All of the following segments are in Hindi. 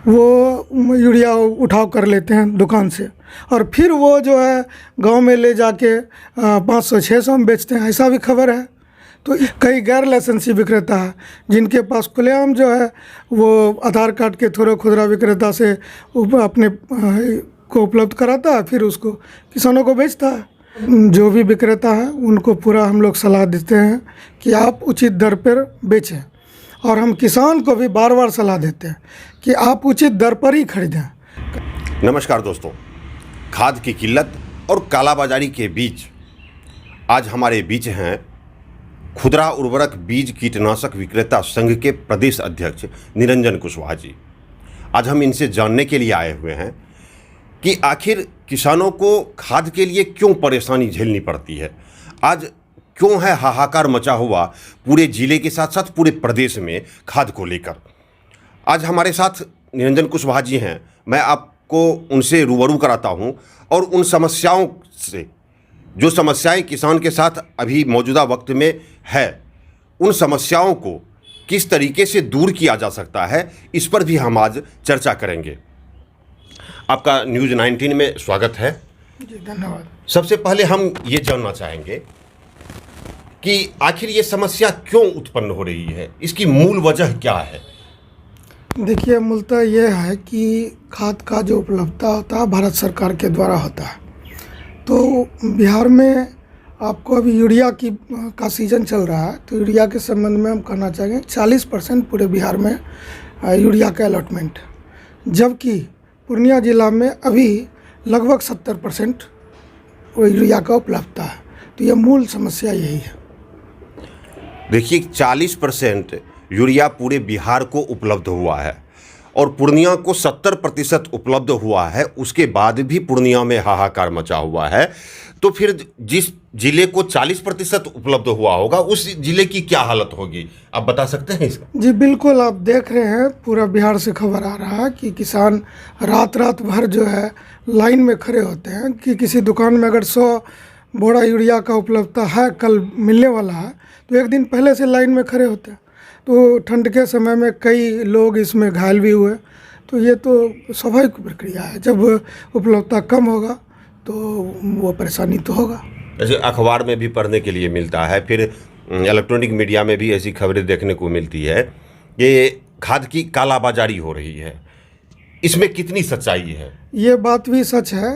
वो यूरिया उठाव कर लेते हैं दुकान से, और फिर वो जो है गांव में ले जाके 500-600 में बेचते हैं, ऐसा भी खबर है। तो कई गैर लाइसेंसी विक्रेता है जिनके पास खुलेआम जो है वो आधार कार्ड के थ्रू खुदरा विक्रेता से अपने को उपलब्ध कराता है, फिर उसको किसानों को बेचता है। जो भी विक्रेता है उनको पूरा हम लोग सलाह देते हैं कि आप उचित दर पर बेचें, और हम किसान को भी बार बार सलाह देते हैं कि आप उचित दर पर ही खरीदें। नमस्कार दोस्तों, खाद की किल्लत और कालाबाजारी के बीच आज हमारे बीच हैं खुदरा उर्वरक बीज कीटनाशक विक्रेता संघ के प्रदेश अध्यक्ष निरंजन कुशवाहा जी। आज हम इनसे जानने के लिए आए हुए हैं कि आखिर किसानों को खाद के लिए क्यों परेशानी झेलनी पड़ती है, आज क्यों है हाहाकार मचा हुआ पूरे जिले के साथ साथ पूरे प्रदेश में खाद को लेकर। आज हमारे साथ निरंजन कुशवाहा जी हैं, मैं आपको उनसे रूबरू कराता हूं और उन समस्याओं से, जो समस्याएं किसान के साथ अभी मौजूदा वक्त में है, उन समस्याओं को किस तरीके से दूर किया जा सकता है, इस पर भी हम आज चर्चा करेंगे। आपका न्यूज़ 19 में स्वागत है जी, धन्यवाद। सबसे पहले हम ये जानना चाहेंगे कि आखिर ये समस्या क्यों उत्पन्न हो रही है, इसकी मूल वजह क्या है? देखिए, मूलतः ये है कि खाद का जो उपलब्धता होता है भारत सरकार के द्वारा होता है। तो बिहार में आपको अभी यूरिया का सीज़न चल रहा है, तो यूरिया के संबंध में हम कहना चाहेंगे 40% पूरे बिहार में यूरिया का अलॉटमेंट, जबकि पूर्णिया जिला में अभी लगभग 70% यूरिया का उपलब्धता है। तो यह मूल समस्या यही है। देखिए, 40% यूरिया पूरे बिहार को उपलब्ध हुआ है और पूर्णिया को 70% उपलब्ध हुआ है, उसके बाद भी पूर्णिया में हाहाकार मचा हुआ है। तो फिर जिस जिले को 40% उपलब्ध हुआ होगा उस जिले की क्या हालत होगी, आप बता सकते हैं इसका? जी बिल्कुल, आप देख रहे हैं पूरा बिहार से खबर आ रहा है कि किसान रात भर जो है लाइन में खड़े होते हैं कि किसी दुकान में अगर 100 बोरा यूरिया का उपलब्धता है, कल मिलने वाला है, तो एक दिन पहले से लाइन में खड़े होते हैं। तो ठंड के समय में कई लोग इसमें घायल भी हुए। तो ये तो स्वाभाविक प्रक्रिया है, जब उपलब्धता कम होगा तो वो परेशानी तो होगा। जैसे अखबार में भी पढ़ने के लिए मिलता है, फिर इलेक्ट्रॉनिक मीडिया में भी ऐसी खबरें देखने को मिलती है कि खाद की कालाबाजारी हो रही है, इसमें कितनी सच्चाई है? ये बात भी सच है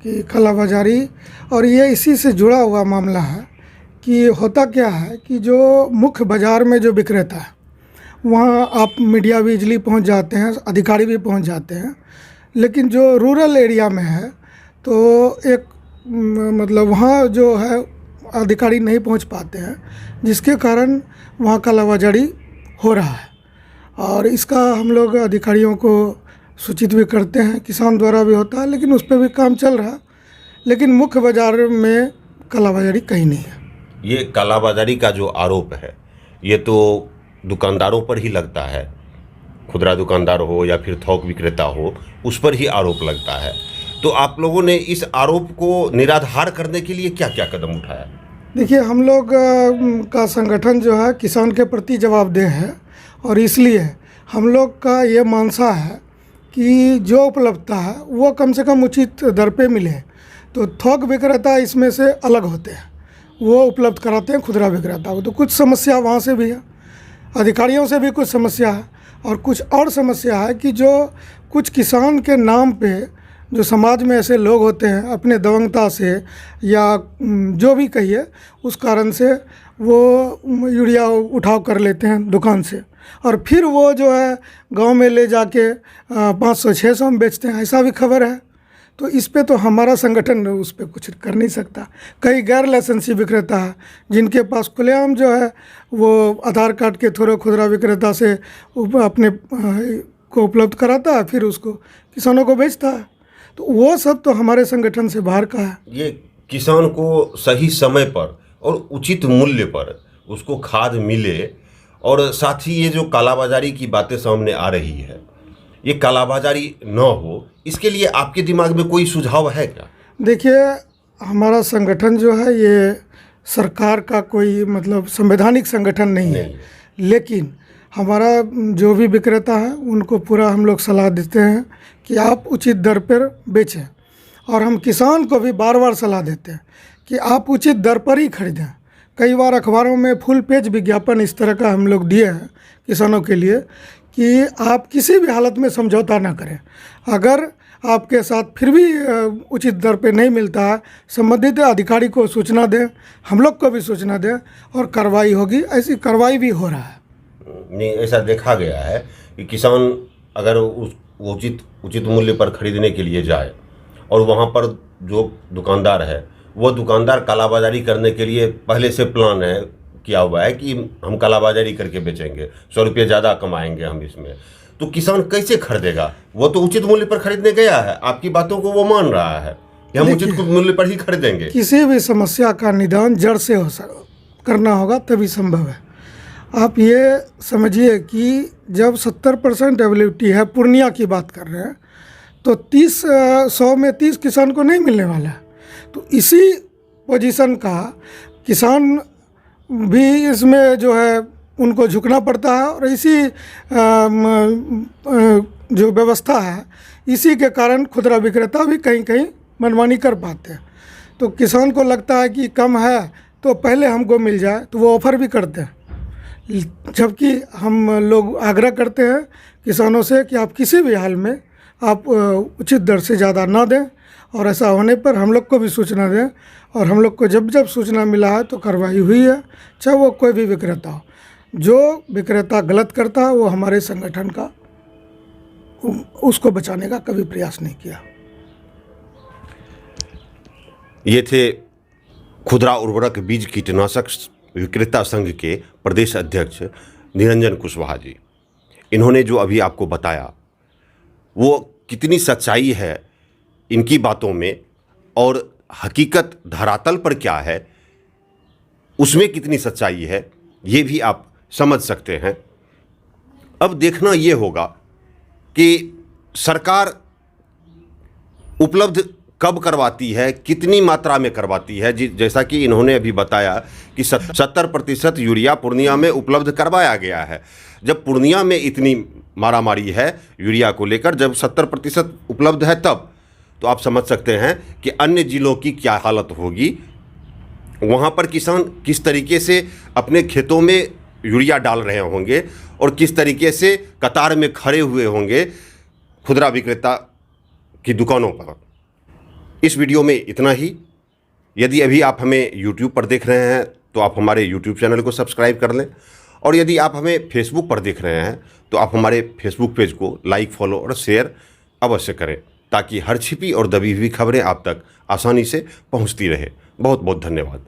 कि कालाबाजारी, और ये इसी से जुड़ा हुआ मामला है कि होता क्या है कि जो मुख्य बाज़ार में जो विक्रेता है वहाँ आप मीडिया भी इजली पहुँच जाते हैं, अधिकारी भी पहुँच जाते हैं, लेकिन जो रूरल एरिया में है तो एक मतलब वहाँ जो है अधिकारी नहीं पहुँच पाते हैं, जिसके कारण वहाँ कालाबाजारी हो रहा है। और इसका हम लोग अधिकारियों को सूचित भी करते हैं, किसान द्वारा भी होता है, लेकिन उस पर भी काम चल रहा है। लेकिन मुख्य बाज़ार में कालाबाजारी कहीं नहीं है। ये कालाबाजारी का जो आरोप है ये तो दुकानदारों पर ही लगता है, खुदरा दुकानदार हो या फिर थोक विक्रेता हो, उस पर ही आरोप लगता है। तो आप लोगों ने इस आरोप को निराधार करने के लिए क्या क्या कदम उठाया? देखिए, हम लोग का संगठन जो है किसान के प्रति जवाबदेह है, और इसलिए हम लोग का ये मानसा है कि जो उपलब्धता है वो कम से कम उचित दर पे मिले। तो थोक विक्रेता इसमें से अलग होते हैं, वो उपलब्ध कराते हैं खुदरा विक्रेता को। तो कुछ समस्या वहाँ से भी है, अधिकारियों से भी कुछ समस्या है, और कुछ और समस्या है कि जो कुछ किसान के नाम पे जो समाज में ऐसे लोग होते हैं अपने दबंगता से या जो भी कहिए उस कारण से वो यूरिया उठाव कर लेते हैं दुकान से, और फिर वो जो है गांव में ले जाके 500-600 में बेचते हैं, ऐसा भी खबर है। तो इस पे तो हमारा संगठन उस पर कुछ कर नहीं सकता। कई गैर लाइसेंसी विक्रेता है जिनके पास खुलेआम जो है वो आधार कार्ड के थ्रू खुदरा विक्रेता से अपने को उपलब्ध कराता है, फिर उसको किसानों को बेचता है। तो वो सब तो हमारे संगठन से बाहर का है। ये किसान को सही समय पर और उचित मूल्य पर उसको खाद मिले, और साथ ही ये जो कालाबाजारी की बातें सामने आ रही है, ये कालाबाजारी न हो, इसके लिए आपके दिमाग में कोई सुझाव है क्या? देखिए, हमारा संगठन जो है ये सरकार का कोई मतलब संवैधानिक संगठन नहीं है, लेकिन हमारा जो भी विक्रेता है उनको पूरा हम लोग सलाह देते हैं कि आप उचित दर पर बेचें, और हम किसान को भी बार बार सलाह देते हैं कि आप उचित दर पर ही खरीदें। कई बार अखबारों में फुल पेज विज्ञापन इस तरह का हम लोग दिए हैं किसानों के लिए कि आप किसी भी हालत में समझौता ना करें। अगर आपके साथ फिर भी उचित दर पे नहीं मिलता है, संबंधित अधिकारी को सूचना दें, हम लोग को भी सूचना दें और कार्रवाई होगी। ऐसी कार्रवाई भी हो रहा है। नहीं, ऐसा देखा गया है कि किसान अगर उस उचित मूल्य पर खरीदने के लिए जाए और वहाँ पर जो दुकानदार है वो दुकानदार कालाबाजारी करने के लिए पहले से प्लान है किया हुआ है कि हम कालाबाजारी करके बेचेंगे, 100 रुपये ज़्यादा कमाएंगे हम इसमें, तो किसान कैसे खरीदेगा? वो तो उचित मूल्य पर खरीदने गया है, आपकी बातों को वो मान रहा है कि हम उचित मूल्य पर ही खरीदेंगे। किसी भी समस्या का निदान जड़ से करना होगा, तभी संभव है। आप ये समझिए कि जब 70% अवेलेबिलिटी है, पूर्णिया की बात कर रहे हैं, तो 100 में 30 किसान को नहीं मिलने वाला है। तो इसी पोजीशन का किसान भी इसमें जो है उनको झुकना पड़ता है, और इसी जो व्यवस्था है इसी के कारण खुदरा विक्रेता भी कहीं कहीं मनमानी कर पाते हैं। तो किसान को लगता है कि कम है तो पहले हमको मिल जाए, तो वो ऑफ़र भी करते हैं, जबकि हम लोग आग्रह करते हैं किसानों से कि आप किसी भी हाल में आप उचित दर से ज़्यादा ना दें, और ऐसा होने पर हम लोग को भी सूचना दें, और हम लोग को जब जब सूचना मिला है तो कार्रवाई हुई है, चाहे वो कोई भी विक्रेता हो। जो विक्रेता गलत करता है वो हमारे संगठन का उसको बचाने का कभी प्रयास नहीं किया। ये थे खुदरा उर्वरक बीज कीटनाशक विक्रेता संघ के प्रदेश अध्यक्ष निरंजन कुशवाहा जी। इन्होंने जो अभी आपको बताया वो कितनी सच्चाई है इनकी बातों में, और हकीकत धरातल पर क्या है उसमें कितनी सच्चाई है, ये भी आप समझ सकते हैं। अब देखना ये होगा कि सरकार उपलब्ध कब करवाती है, कितनी मात्रा में करवाती है। जैसा कि इन्होंने अभी बताया कि 70% यूरिया पूर्णिया में उपलब्ध करवाया गया है। जब पूर्णिया में इतनी मारामारी है यूरिया को लेकर, जब 70% उपलब्ध है, तब तो आप समझ सकते हैं कि अन्य जिलों की क्या हालत होगी। वहाँ पर किसान किस तरीके से अपने खेतों में यूरिया डाल रहे होंगे और किस तरीके से कतार में खड़े हुए होंगे खुदरा विक्रेता की दुकानों पर। इस वीडियो में इतना ही। यदि अभी आप हमें YouTube पर देख रहे हैं तो आप हमारे YouTube चैनल को सब्सक्राइब कर लें, और यदि आप हमें Facebook पर देख रहे हैं तो आप हमारे Facebook पेज को लाइक, फॉलो और शेयर अवश्य करें, ताकि हर छिपी और दबी हुई खबरें आप तक आसानी से पहुंचती रहे। बहुत बहुत धन्यवाद।